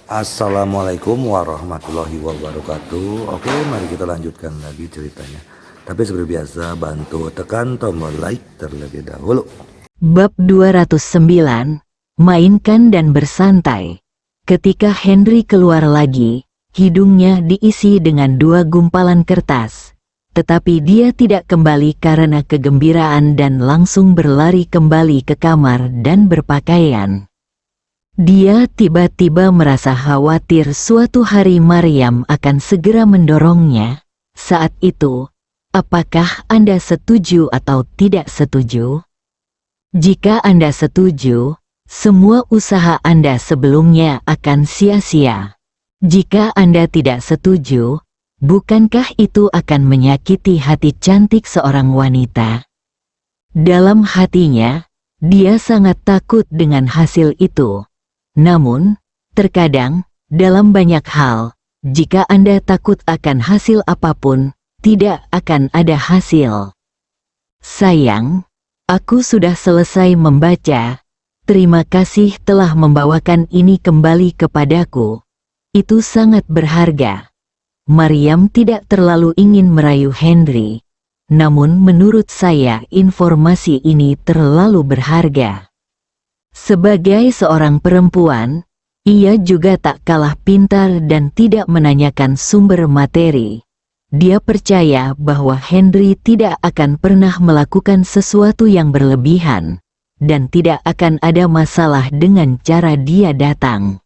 Assalamualaikum warahmatullahi wabarakatuh. Oke, mari kita lanjutkan lagi ceritanya. Tapi seperti biasa, bantu tekan tombol like terlebih dahulu. Bab 209, mainkan dan bersantai. Ketika Henry keluar lagi, hidungnya diisi dengan 2 gumpalan kertas. Tetapi dia tidak kembali karena kegembiraan dan langsung berlari kembali ke kamar dan berpakaian. Dia tiba-tiba merasa khawatir suatu hari Maryam akan segera mendorongnya. Saat itu, apakah Anda setuju atau tidak setuju? Jika Anda setuju, semua usaha Anda sebelumnya akan sia-sia. Jika Anda tidak setuju, bukankah itu akan menyakiti hati cantik seorang wanita? Dalam hatinya, dia sangat takut dengan hasil itu. Namun, terkadang, dalam banyak hal, jika Anda takut akan hasil apapun, tidak akan ada hasil. Sayang, aku sudah selesai membaca. Terima kasih telah membawakan ini kembali kepadaku. Itu sangat berharga. Maryam tidak terlalu ingin merayu Henry. Namun menurut saya informasi ini terlalu berharga. Sebagai seorang perempuan, ia juga tak kalah pintar dan tidak menanyakan sumber materi. Dia percaya bahwa Henry tidak akan pernah melakukan sesuatu yang berlebihan, dan tidak akan ada masalah dengan cara dia datang.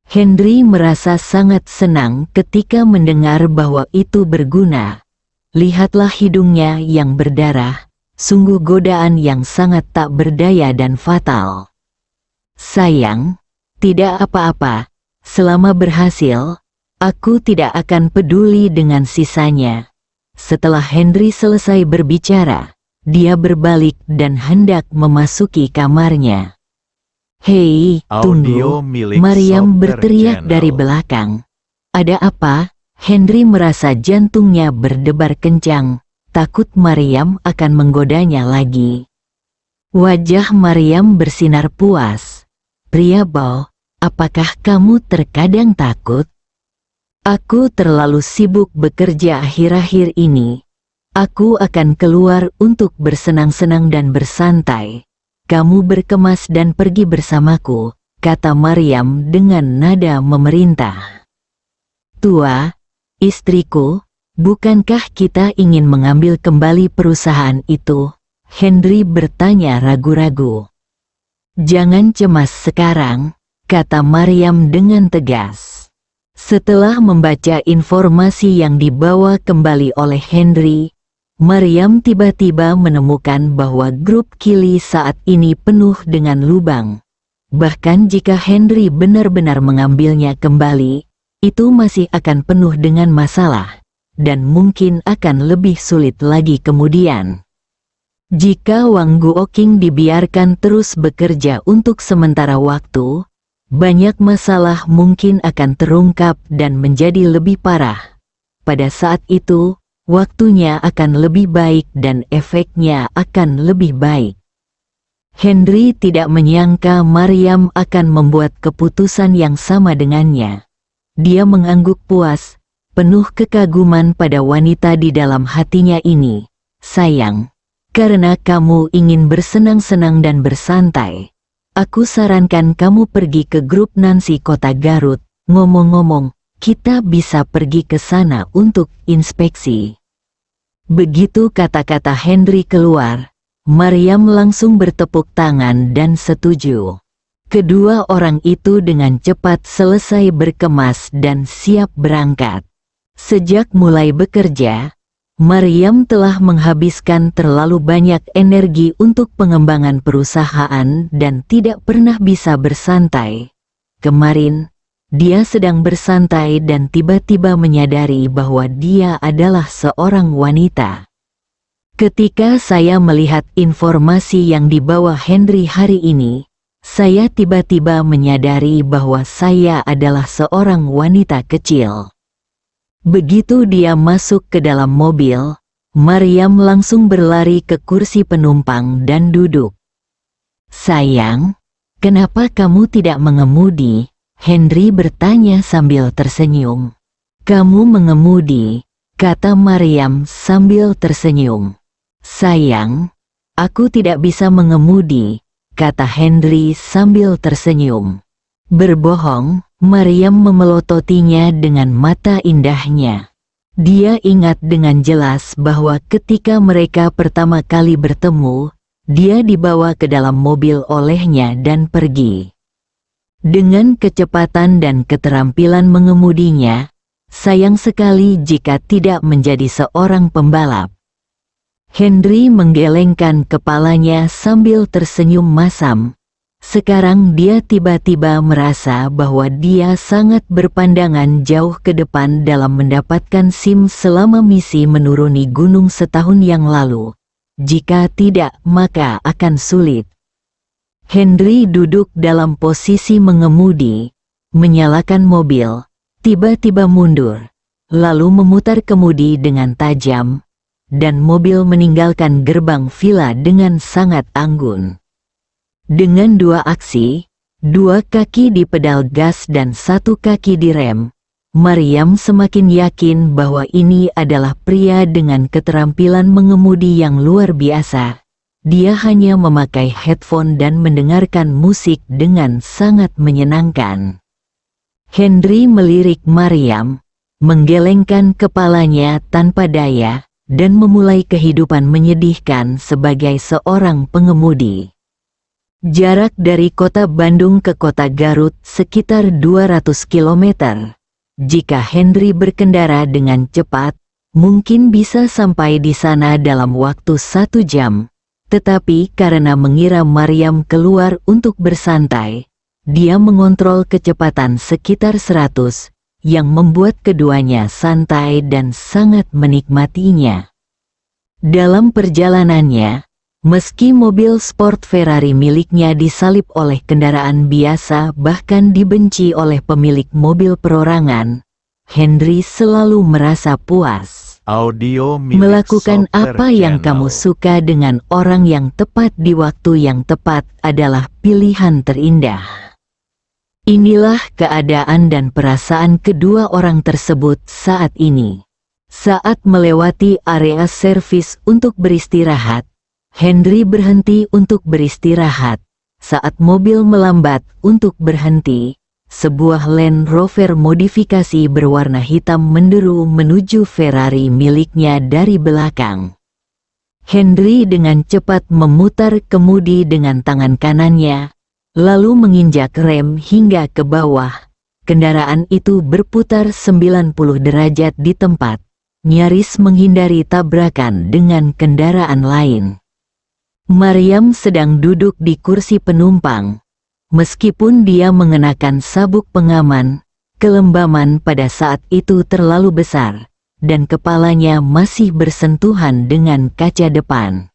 Henry merasa sangat senang ketika mendengar bahwa itu berguna. Lihatlah hidungnya yang berdarah. Sungguh godaan yang sangat tak berdaya dan fatal. Sayang, tidak apa-apa. Selama berhasil, aku tidak akan peduli dengan sisanya. Setelah Henry selesai berbicara, dia berbalik dan hendak memasuki kamarnya. Hei, tunggu, Maryam berteriak dari belakang. Ada apa? Henry merasa jantungnya berdebar kencang. Takut Maryam akan menggodanya lagi. Wajah Maryam bersinar puas. Pria Bo, apakah kamu terkadang takut? Aku terlalu sibuk bekerja akhir-akhir ini. Aku akan keluar untuk bersenang-senang dan bersantai. Kamu berkemas dan pergi bersamaku, kata Maryam dengan nada memerintah. Tua, istriku, bukankah kita ingin mengambil kembali perusahaan itu? Henry bertanya ragu-ragu. Jangan cemas sekarang, kata Maryam dengan tegas. Setelah membaca informasi yang dibawa kembali oleh Henry, Maryam tiba-tiba menemukan bahwa grup Kili saat ini penuh dengan lubang. Bahkan jika Henry benar-benar mengambilnya kembali, itu masih akan penuh dengan masalah. Dan mungkin akan lebih sulit lagi kemudian. Jika Wang Guoqing dibiarkan terus bekerja untuk sementara waktu, banyak masalah mungkin akan terungkap dan menjadi lebih parah. Pada saat itu, waktunya akan lebih baik dan efeknya akan lebih baik. Henry tidak menyangka Maryam akan membuat keputusan yang sama dengannya. Dia mengangguk puas, penuh kekaguman pada wanita di dalam hatinya ini. Sayang, karena kamu ingin bersenang-senang dan bersantai, aku sarankan kamu pergi ke grup Nancy Kota Garut. Ngomong-ngomong, kita bisa pergi ke sana untuk inspeksi. Begitu kata-kata Henry keluar, Maryam langsung bertepuk tangan dan setuju. Kedua orang itu dengan cepat selesai berkemas dan siap berangkat. Sejak mulai bekerja, Maryam telah menghabiskan terlalu banyak energi untuk pengembangan perusahaan dan tidak pernah bisa bersantai. Kemarin, dia sedang bersantai dan tiba-tiba menyadari bahwa dia adalah seorang wanita. Ketika saya melihat informasi yang dibawa Henry hari ini, saya tiba-tiba menyadari bahwa saya adalah seorang wanita kecil. Begitu dia masuk ke dalam mobil, Maryam langsung berlari ke kursi penumpang dan duduk. Sayang, kenapa kamu tidak mengemudi? Henry bertanya sambil tersenyum. Kamu mengemudi, kata Maryam sambil tersenyum. Sayang, aku tidak bisa mengemudi, kata Henry sambil tersenyum. Berbohong, Maryam memelototinya dengan mata indahnya. Dia ingat dengan jelas bahwa ketika mereka pertama kali bertemu, dia dibawa ke dalam mobil olehnya dan pergi. Dengan kecepatan dan keterampilan mengemudinya, sayang sekali jika tidak menjadi seorang pembalap. Henry menggelengkan kepalanya sambil tersenyum masam. Sekarang dia tiba-tiba merasa bahwa dia sangat berpandangan jauh ke depan dalam mendapatkan SIM selama misi menuruni gunung setahun yang lalu. Jika tidak, maka akan sulit. Henry duduk dalam posisi mengemudi, menyalakan mobil, tiba-tiba mundur, lalu memutar kemudi dengan tajam, dan mobil meninggalkan gerbang villa dengan sangat anggun. Dengan dua aksi, dua kaki di pedal gas dan satu kaki di rem, Maryam semakin yakin bahwa ini adalah pria dengan keterampilan mengemudi yang luar biasa. Dia hanya memakai headphone dan mendengarkan musik dengan sangat menyenangkan. Henry melirik Maryam, menggelengkan kepalanya tanpa daya, dan memulai kehidupan menyedihkan sebagai seorang pengemudi. Jarak dari kota Bandung ke kota Garut sekitar 200 km. Jika Henry berkendara dengan cepat, mungkin bisa sampai di sana dalam waktu 1 jam. Tetapi karena mengira Maryam keluar untuk bersantai, dia mengontrol kecepatan sekitar 100, yang membuat keduanya santai dan sangat menikmatinya. Dalam perjalanannya, meski mobil sport Ferrari miliknya disalip oleh kendaraan biasa bahkan dibenci oleh pemilik mobil perorangan, Henry selalu merasa puas. Audio milik Melakukan Software apa yang Channel. kamu suka dengan orang yang tepat di waktu yang tepat adalah pilihan terindah. Inilah keadaan dan perasaan kedua orang tersebut saat ini. Saat melewati area servis untuk beristirahat, Henry berhenti untuk beristirahat. Saat mobil melambat untuk berhenti, sebuah Land Rover modifikasi berwarna hitam menderu menuju Ferrari miliknya dari belakang. Henry dengan cepat memutar kemudi dengan tangan kanannya, lalu menginjak rem hingga ke bawah. Kendaraan itu berputar 90 derajat di tempat, nyaris menghindari tabrakan dengan kendaraan lain. Maryam sedang duduk di kursi penumpang. Meskipun dia mengenakan sabuk pengaman, kelembaman pada saat itu terlalu besar, dan kepalanya masih bersentuhan dengan kaca depan.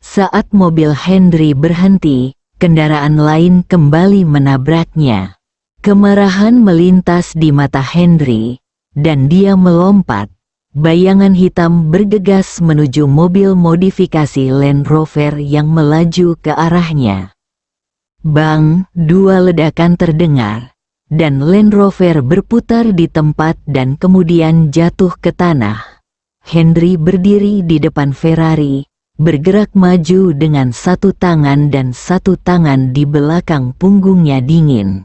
Saat mobil Henry berhenti, kendaraan lain kembali menabraknya. Kemarahan melintas di mata Henry, dan dia melompat. Bayangan hitam bergegas menuju mobil modifikasi Land Rover yang melaju ke arahnya. Bang, dua ledakan terdengar, dan Land Rover berputar di tempat dan kemudian jatuh ke tanah. Henry berdiri di depan Ferrari, bergerak maju dengan satu tangan dan satu tangan di belakang punggungnya dingin.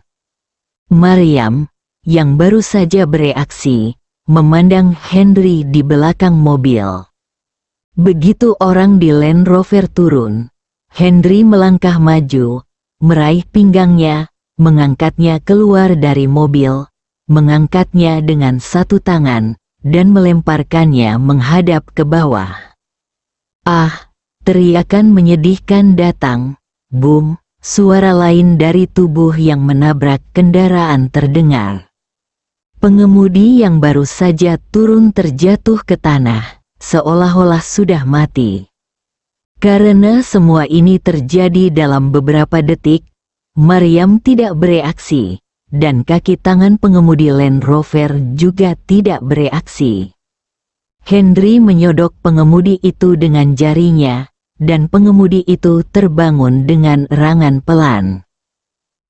Maryam, yang baru saja bereaksi, memandang Henry di belakang mobil. Begitu orang di Land Rover turun, Henry melangkah maju, meraih pinggangnya, mengangkatnya keluar dari mobil, mengangkatnya dengan satu tangan, dan melemparkannya menghadap ke bawah. Ah, teriakan menyedihkan datang. Boom, suara lain dari tubuh yang menabrak kendaraan terdengar. Pengemudi yang baru saja turun terjatuh ke tanah, seolah-olah sudah mati. Karena semua ini terjadi dalam beberapa detik, Maryam tidak bereaksi, dan kaki tangan pengemudi Land Rover juga tidak bereaksi. Henry menyodok pengemudi itu dengan jarinya, dan pengemudi itu terbangun dengan erangan pelan.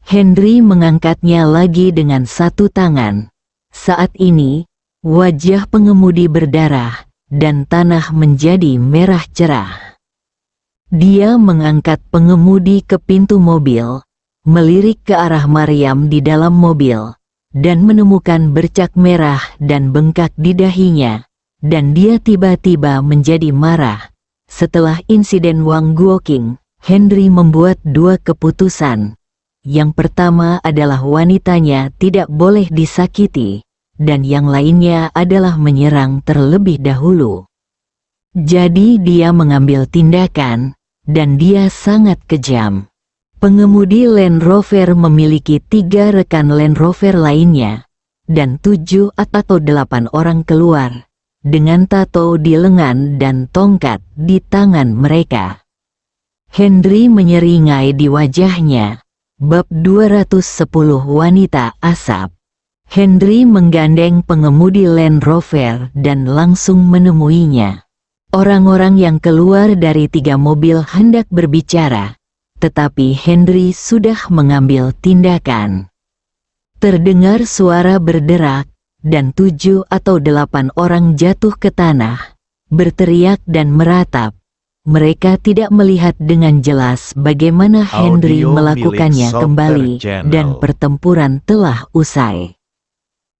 Henry mengangkatnya lagi dengan satu tangan. Saat ini, wajah pengemudi berdarah, dan tanah menjadi merah cerah. Dia mengangkat pengemudi ke pintu mobil, melirik ke arah Maryam di dalam mobil, dan menemukan bercak merah dan bengkak di dahinya, dan dia tiba-tiba menjadi marah. Setelah insiden Wang Guoqing, Henry membuat dua keputusan. Yang pertama adalah wanitanya tidak boleh disakiti, dan yang lainnya adalah menyerang terlebih dahulu. Jadi dia mengambil tindakan, dan dia sangat kejam. Pengemudi Land Rover memiliki 3 rekan Land Rover lainnya, dan 7 atau 8 orang keluar, dengan tato di lengan dan tongkat di tangan mereka. Henry menyeringai di wajahnya. Bab 210 Wanita Asap. Henry menggandeng pengemudi Land Rover dan langsung menemuinya. Orang-orang yang keluar dari 3 mobil hendak berbicara, tetapi Henry sudah mengambil tindakan. Terdengar suara berderak, dan 7 atau 8 orang jatuh ke tanah, berteriak dan meratap. Mereka tidak melihat dengan jelas bagaimana Henry Audio melakukannya milik kembali, Software Channel. dan pertempuran telah usai.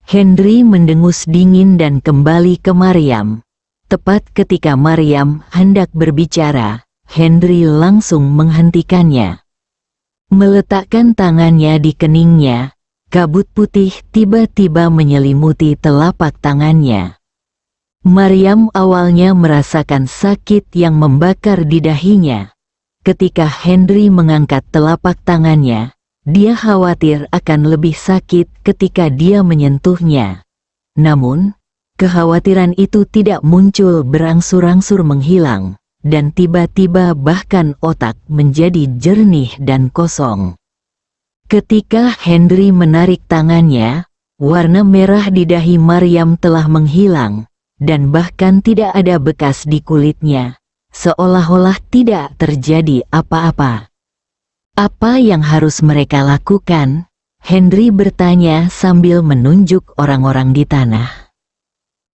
Henry mendengus dingin dan kembali ke Maryam. Tepat ketika Maryam hendak berbicara, Henry langsung menghentikannya. Meletakkan tangannya di keningnya, kabut putih tiba-tiba menyelimuti telapak tangannya. Maryam awalnya merasakan sakit yang membakar di dahinya. Ketika Henry mengangkat telapak tangannya, dia khawatir akan lebih sakit ketika dia menyentuhnya. Namun, kekhawatiran itu tidak muncul berangsur-angsur menghilang, dan tiba-tiba bahkan otak menjadi jernih dan kosong. Ketika Henry menarik tangannya, warna merah di dahi Maryam telah menghilang, dan bahkan tidak ada bekas di kulitnya, seolah-olah tidak terjadi apa-apa. Apa yang harus mereka lakukan? Henry bertanya sambil menunjuk orang-orang di tanah.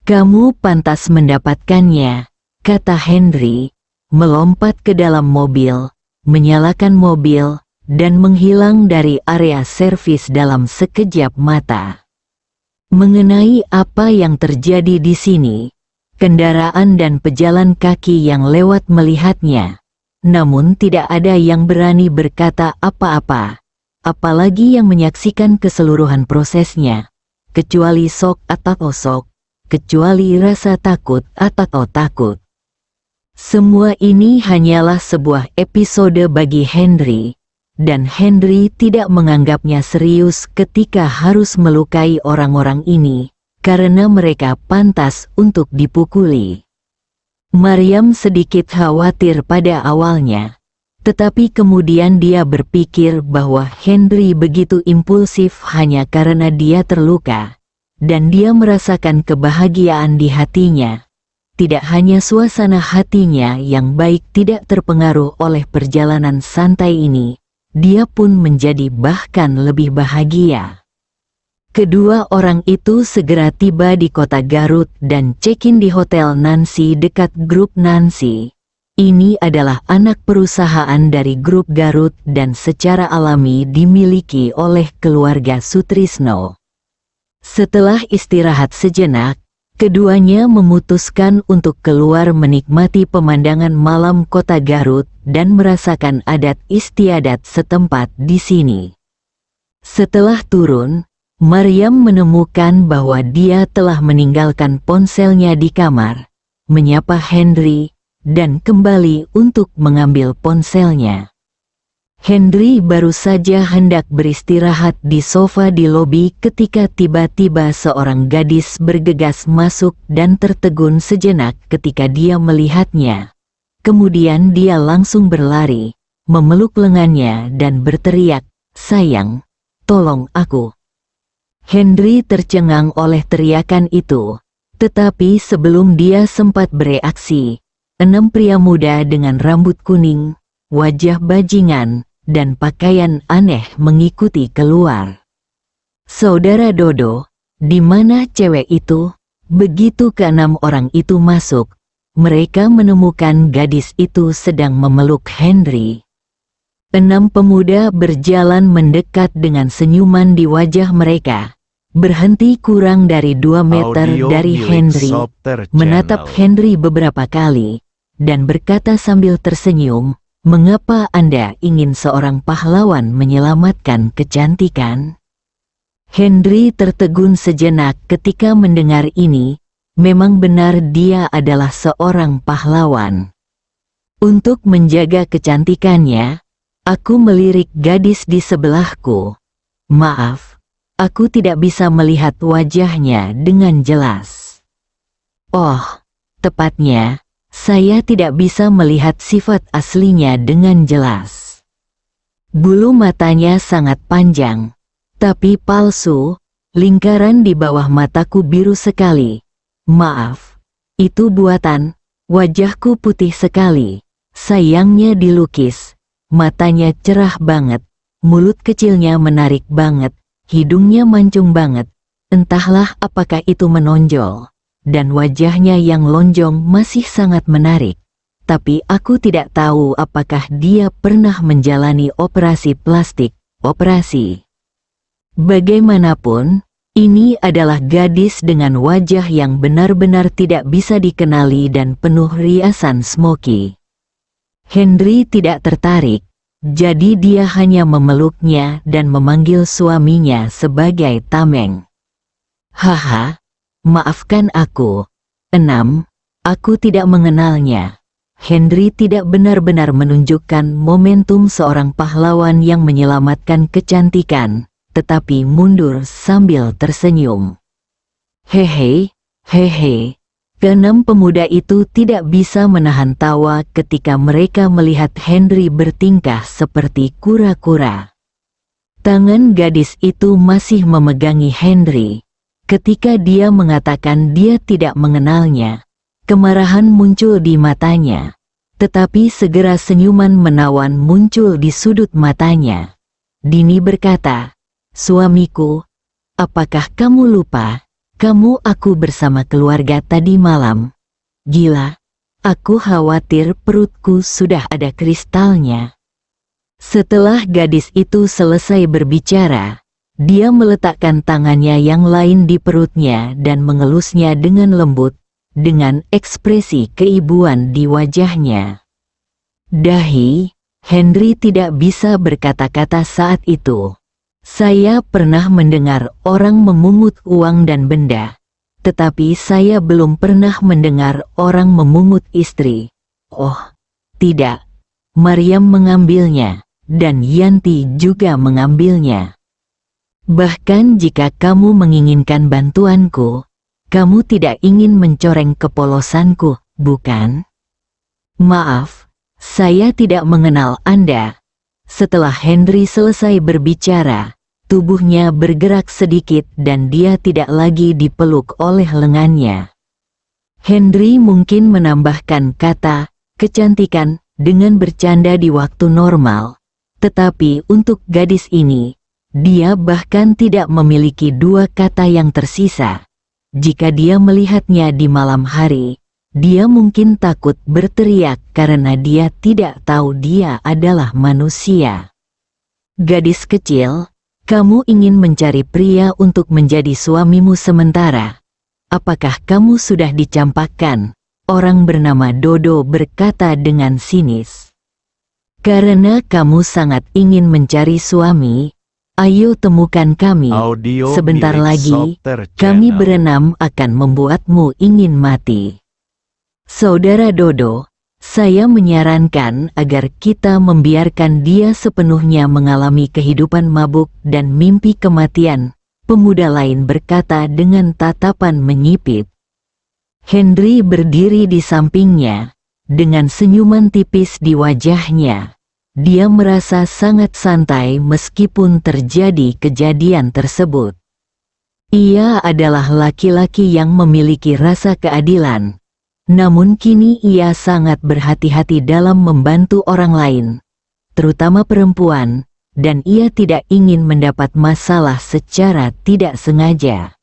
Kamu pantas mendapatkannya, kata Henry, melompat ke dalam mobil, menyalakan mobil, dan menghilang dari area servis dalam sekejap mata. Mengenai apa yang terjadi di sini, kendaraan dan pejalan kaki yang lewat melihatnya, namun tidak ada yang berani berkata apa-apa, apalagi yang menyaksikan keseluruhan prosesnya, kecuali sok atau sok. Kecuali rasa takut atau takut. Semua ini hanyalah sebuah episode bagi Henry, dan Henry tidak menganggapnya serius ketika harus melukai orang-orang ini, karena mereka pantas untuk dipukuli. Maryam sedikit khawatir pada awalnya, tetapi kemudian dia berpikir bahwa Henry begitu impulsif hanya karena dia terluka. Dan dia merasakan kebahagiaan di hatinya. Tidak hanya suasana hatinya yang baik tidak terpengaruh oleh perjalanan santai ini, dia pun menjadi bahkan lebih bahagia. Kedua orang itu segera tiba di kota Garut dan check-in di Hotel Nancy dekat grup Nancy. Ini adalah anak perusahaan dari grup Garut dan secara alami dimiliki oleh keluarga Sutrisno. Setelah istirahat sejenak, keduanya memutuskan untuk keluar menikmati pemandangan malam kota Garut dan merasakan adat istiadat setempat di sini. Setelah turun, Maryam menemukan bahwa dia telah meninggalkan ponselnya di kamar, menyapa Henry, dan kembali untuk mengambil ponselnya. Henry baru saja hendak beristirahat di sofa di lobi ketika tiba-tiba seorang gadis bergegas masuk dan tertegun sejenak ketika dia melihatnya. Kemudian dia langsung berlari, memeluk lengannya dan berteriak, "Sayang, tolong aku." Henry tercengang oleh teriakan itu, tetapi sebelum dia sempat bereaksi, 6 pria muda dengan rambut kuning, wajah bajingan, dan pakaian aneh mengikuti keluar. Saudara Dodo, di mana cewek itu? Begitu keenam orang itu masuk, mereka menemukan gadis itu sedang memeluk Henry. 6 pemuda berjalan mendekat dengan senyuman di wajah mereka, berhenti kurang dari 2 meter Audio dari milik Henry, Sopter menatap Channel. Henry beberapa kali, dan berkata sambil tersenyum, "Mengapa Anda ingin seorang pahlawan menyelamatkan kecantikan?" Henry tertegun sejenak ketika mendengar ini. Memang benar dia adalah seorang pahlawan. Untuk menjaga kecantikannya, aku melirik gadis di sebelahku. Maaf, aku tidak bisa melihat wajahnya dengan jelas. Oh, tepatnya, saya tidak bisa melihat sifat aslinya dengan jelas. Bulu matanya sangat panjang, tapi palsu, lingkaran di bawah mataku biru sekali. Maaf, itu buatan, wajahku putih sekali, sayangnya dilukis, matanya cerah banget, mulut kecilnya menarik banget, hidungnya mancung banget, entahlah apakah itu menonjol, dan wajahnya yang lonjong masih sangat menarik, tapi aku tidak tahu apakah dia pernah menjalani operasi plastik, operasi. Bagaimanapun, ini adalah gadis dengan wajah yang benar-benar tidak bisa dikenali dan penuh riasan smoky. Henry tidak tertarik, jadi dia hanya memeluknya dan memanggil suaminya sebagai tameng. Haha, maafkan aku. 6. Aku tidak mengenalnya. Henry tidak benar-benar menunjukkan momentum seorang pahlawan yang menyelamatkan kecantikan, tetapi mundur sambil tersenyum. Hehe, hehe. Keenam pemuda itu tidak bisa menahan tawa ketika mereka melihat Henry bertingkah seperti kura-kura. Tangan gadis itu masih memegangi Henry. Ketika dia mengatakan dia tidak mengenalnya, kemarahan muncul di matanya. Tetapi segera senyuman menawan muncul di sudut matanya. Dini berkata, "Suamiku, apakah kamu lupa? Kamu aku bersama keluarga tadi malam. Gila, aku khawatir perutku sudah ada kristalnya." Setelah gadis itu selesai berbicara, dia meletakkan tangannya yang lain di perutnya dan mengelusnya dengan lembut, dengan ekspresi keibuan di wajahnya. Dahi, Henry tidak bisa berkata-kata saat itu. Saya pernah mendengar orang memungut uang dan benda, tetapi saya belum pernah mendengar orang memungut istri. Oh, tidak. Maryam mengambilnya, dan Yanti juga mengambilnya. Bahkan jika kamu menginginkan bantuanku, kamu tidak ingin mencoreng kepolosanku, bukan? Maaf, saya tidak mengenal Anda. Setelah Henry selesai berbicara, tubuhnya bergerak sedikit dan dia tidak lagi dipeluk oleh lengannya. Henry mungkin menambahkan kata kecantikan dengan bercanda di waktu normal, tetapi untuk gadis ini, dia bahkan tidak memiliki 2 kata yang tersisa. Jika dia melihatnya di malam hari, dia mungkin takut berteriak karena dia tidak tahu dia adalah manusia. Gadis kecil, kamu ingin mencari pria untuk menjadi suamimu sementara. Apakah kamu sudah dicampakkan? Orang bernama Dodo berkata dengan sinis. Karena kamu sangat ingin mencari suami, ayo temukan kami. Audio Sebentar milik lagi, Sopter kami Channel. berenam akan membuatmu ingin mati. Saudara Dodo, saya menyarankan agar kita membiarkan dia sepenuhnya mengalami kehidupan mabuk dan mimpi kematian, pemuda lain berkata dengan tatapan menyipit. Henry berdiri di sampingnya, dengan senyuman tipis di wajahnya. Dia merasa sangat santai meskipun terjadi kejadian tersebut. Ia adalah laki-laki yang memiliki rasa keadilan. Namun kini ia sangat berhati-hati dalam membantu orang lain. terutama perempuan, dan ia tidak ingin mendapat masalah secara tidak sengaja.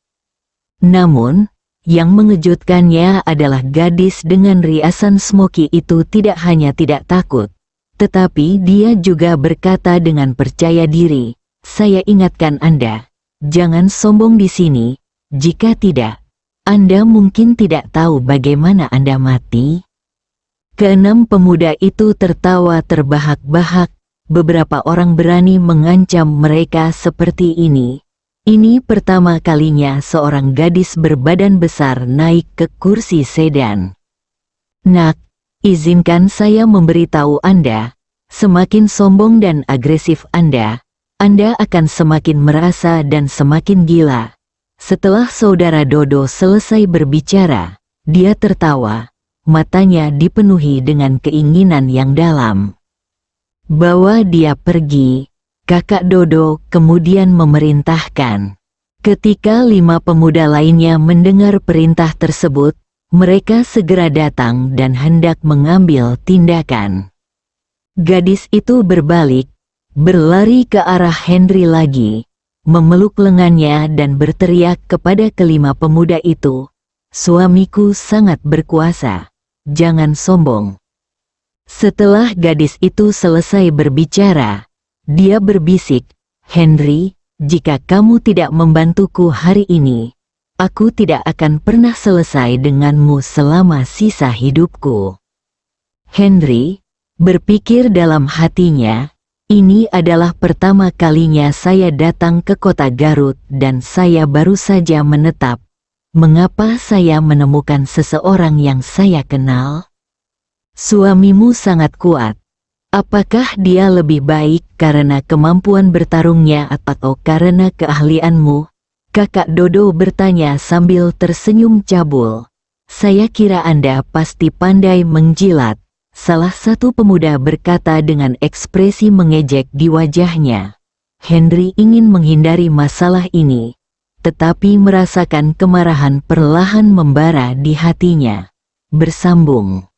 Namun, yang mengejutkannya adalah gadis dengan riasan smoky itu tidak hanya tidak takut, tetapi dia juga berkata dengan percaya diri, "Saya ingatkan Anda, jangan sombong di sini, jika tidak, Anda mungkin tidak tahu bagaimana Anda mati." Keenam pemuda itu tertawa terbahak-bahak. Beberapa orang berani mengancam mereka seperti ini. Ini pertama kalinya seorang gadis berbadan besar naik ke kursi sedan. "Nak, izinkan saya memberitahu Anda, semakin sombong dan agresif Anda akan semakin merasa dan semakin gila." Setelah saudara Dodo selesai berbicara, dia tertawa, matanya dipenuhi dengan keinginan yang dalam. "Bawa dia pergi," kakak Dodo kemudian memerintahkan. Ketika 5 pemuda lainnya mendengar perintah tersebut, mereka segera datang dan hendak mengambil tindakan. Gadis itu berbalik, berlari ke arah Henry lagi, memeluk lengannya dan berteriak kepada kelima pemuda itu, "Suamiku sangat berkuasa, jangan sombong." Setelah gadis itu selesai berbicara, dia berbisik, "Henry, jika kamu tidak membantuku hari ini, aku tidak akan pernah selesai denganmu selama sisa hidupku." Henry berpikir dalam hatinya, "Ini adalah pertama kalinya saya datang ke kota Garut dan saya baru saja menetap. Mengapa saya menemukan seseorang yang saya kenal? Suamimu sangat kuat. Apakah dia lebih baik karena kemampuan bertarungnya atau karena keahlianmu?" Kakak Dodo bertanya sambil tersenyum cabul. "Saya kira Anda pasti pandai menjilat," salah satu pemuda berkata dengan ekspresi mengejek di wajahnya. Henry ingin menghindari masalah ini, tetapi merasakan kemarahan perlahan membara di hatinya. Bersambung.